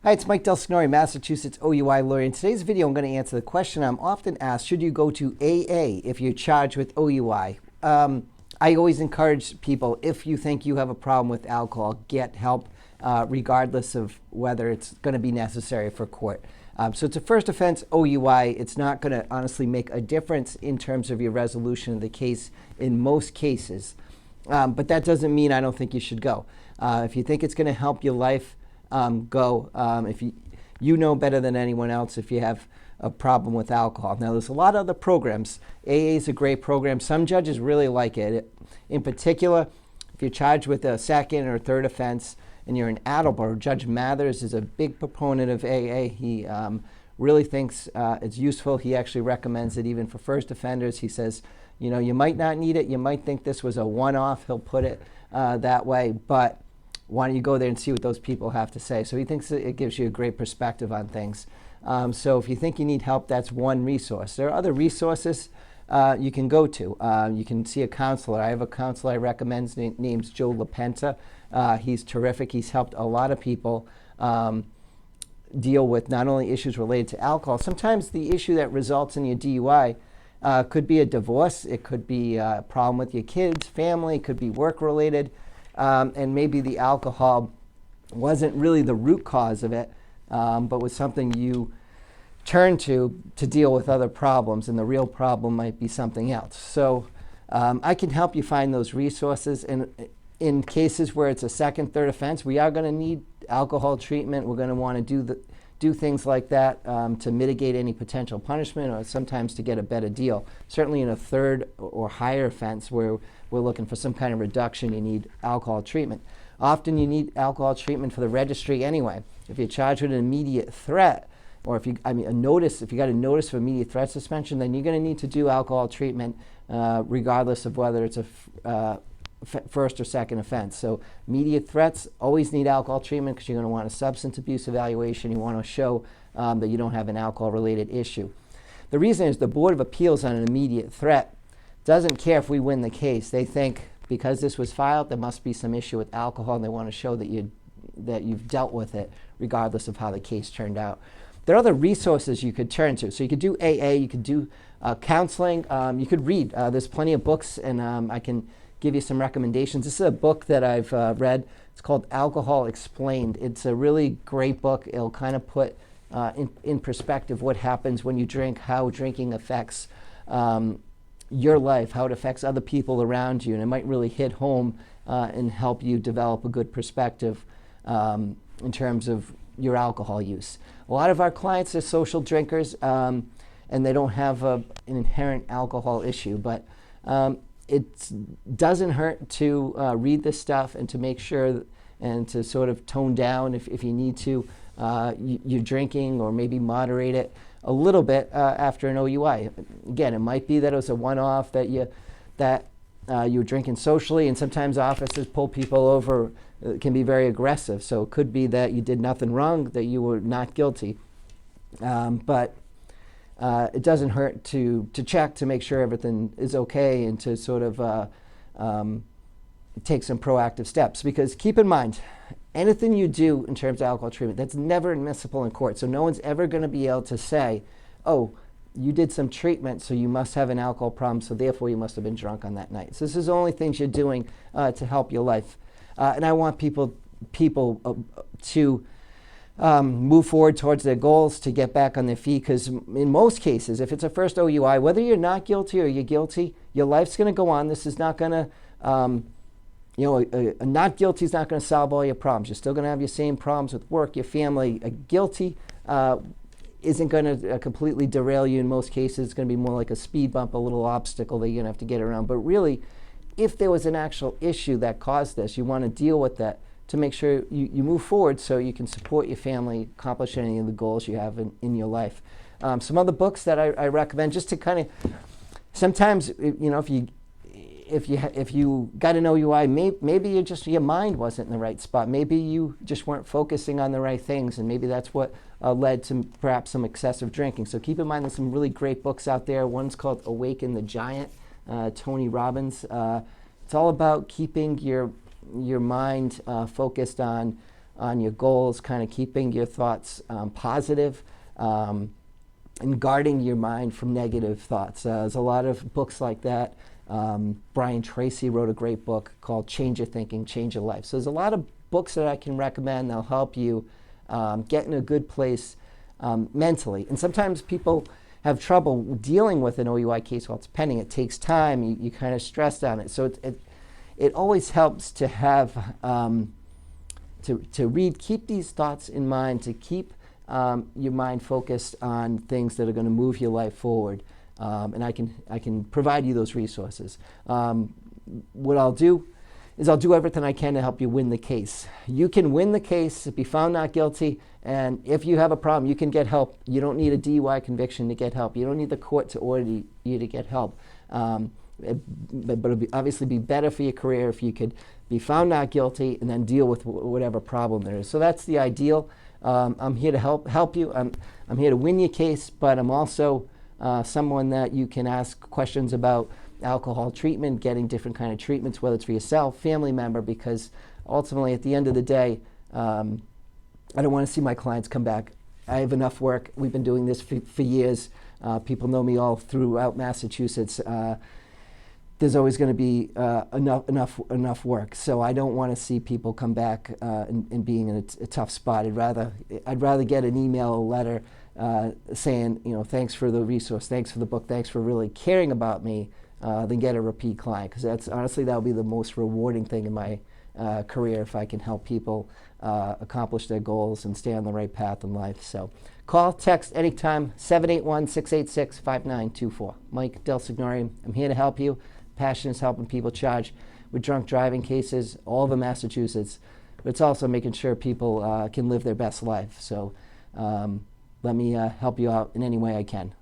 Hi, it's Mike DelSignore, Massachusetts OUI lawyer. In today's video, I'm going to answer the question I'm often asked: should you go to AA if you're charged with OUI? I always encourage people, if you think you have a problem with alcohol, get help, regardless of whether it's going to be necessary for court. So it's a first offense OUI. It's not going to honestly make a difference in terms of your resolution of the case in most cases. But that doesn't mean I don't think you should go. If you think it's going to help your life, go. If you know better than anyone else if you have a problem with alcohol. Now, there's a lot of other programs. AA is a great program. Some judges really like it. In particular, if you're charged with a second or third offense and you're an Attleboro, Judge Mathers is a big proponent of AA. He really thinks it's useful. He actually recommends it even for first offenders. He says, you know, you might not need it. You might think this was a one-off. He'll put it that way, but why don't you go there and see what those people have to say? So he thinks it gives you a great perspective on things. So if you think you need help, that's one resource. There are other resources you can go to. You can see a counselor. I have a counselor I recommend. His name's Joe LaPenta. He's terrific. He's helped a lot of people deal with not only issues related to alcohol. Sometimes the issue that results in your DUI could be a divorce. It could be a problem with your kids, family. It could be work-related. And maybe the alcohol wasn't really the root cause of it, but was something you turned to deal with other problems, and the real problem might be something else. So I can help you find those resources. And in cases where it's a second, third offense, we are going to need alcohol treatment. We're going to want to do things like that to mitigate any potential punishment, or sometimes to get a better deal. Certainly in a third or higher offense where we're looking for some kind of reduction, you need alcohol treatment. Often you need alcohol treatment for the registry anyway. If you're charged with an immediate threat, or if you got a notice of immediate threat suspension, then you're going to need to do alcohol treatment regardless of whether it's a first or second offense. So immediate threats always need alcohol treatment because you're going to want a substance abuse evaluation. You want to show that you don't have an alcohol-related issue. The reason is the Board of Appeals on an immediate threat doesn't care if we win the case. They think because this was filed, there must be some issue with alcohol, and they want to show that you've dealt with it regardless of how the case turned out. There are other resources you could turn to. So you could do AA, you could do counseling, you could read. There's plenty of books, and I can give you some recommendations. This is a book that I've read. It's called Alcohol Explained. It's a really great book. It'll kind of put in perspective what happens when you drink, how drinking affects your life, how it affects other people around you, and it might really hit home and help you develop a good perspective in terms of your alcohol use. A lot of our clients are social drinkers, and they don't have an inherent alcohol issue, but it doesn't hurt to read this stuff and to make sure and to sort of tone down if you need to you're drinking, or maybe moderate it a little bit after an OUI. Again, it might be that it was a one-off that you were drinking socially, and sometimes officers pull people over. It can be very aggressive, so it could be that you did nothing wrong, that you were not guilty. But it doesn't hurt to check to make sure everything is okay, and to sort of take some proactive steps. Because keep in mind, anything you do in terms of alcohol treatment, that's never admissible in court. So no one's ever going to be able to say, oh, you did some treatment, so you must have an alcohol problem, so therefore you must have been drunk on that night. So this is only things you're doing to help your life. And I want people to move forward towards their goals, to get back on their feet, because in most cases, if it's a first OUI, whether you're not guilty or you're guilty, your life's going to go on. This is not going to, a not guilty is not going to solve all your problems. You're still going to have your same problems with work, your family. A guilty isn't going to completely derail you in most cases. It's going to be more like a speed bump, a little obstacle that you're going to have to get around. But really, if there was an actual issue that caused this, you want to deal with that to make sure you move forward so you can support your family, accomplish any of the goals you have in your life. Some other books that I recommend, just to kind of, sometimes, if you got an OUI, maybe your mind wasn't in the right spot. Maybe you just weren't focusing on the right things, and maybe that's what led to perhaps some excessive drinking. So keep in mind there's some really great books out there. One's called Awaken the Giant, Tony Robbins. It's all about keeping your mind focused on on your goals, kind of keeping your thoughts positive, and guarding your mind from negative thoughts. There's a lot of books like that. Brian Tracy wrote a great book called Change Your Thinking, Change Your Life. So there's a lot of books that I can recommend that'll help you get in a good place mentally. And sometimes people have trouble dealing with an OUI case while it's pending. It takes time. You kind of stressed on it. So it always helps to have to keep these thoughts in mind, to keep your mind focused on things that are going to move your life forward. And I can provide you those resources. What I'll do is I'll do everything I can to help you win the case. You can win the case, be found not guilty, and if you have a problem, you can get help. You don't need a DUI conviction to get help. You don't need the court to order you to get help. But it'll obviously be better for your career if you could be found not guilty and then deal with whatever problem there is. So that's the ideal. I'm here to help you. I'm here to win your case, but I'm also someone that you can ask questions about alcohol treatment, getting different kind of treatments, whether it's for yourself, family member, because ultimately at the end of the day, I don't want to see my clients come back. I have enough work. We've been doing this for years. People know me all throughout Massachusetts. There's always going to be enough work. So I don't want to see people come back and being in a tough spot. I'd rather get an email or letter saying, thanks for the resource, thanks for the book, thanks for really caring about me, than get a repeat client. Because that would be the most rewarding thing in my career, if I can help people accomplish their goals and stay on the right path in life. So call, text anytime, 781-686-5924. Mike DelSignore, I'm here to help you. Passion is helping people charged with drunk driving cases all over Massachusetts, but it's also making sure people can live their best life. So let me help you out in any way I can.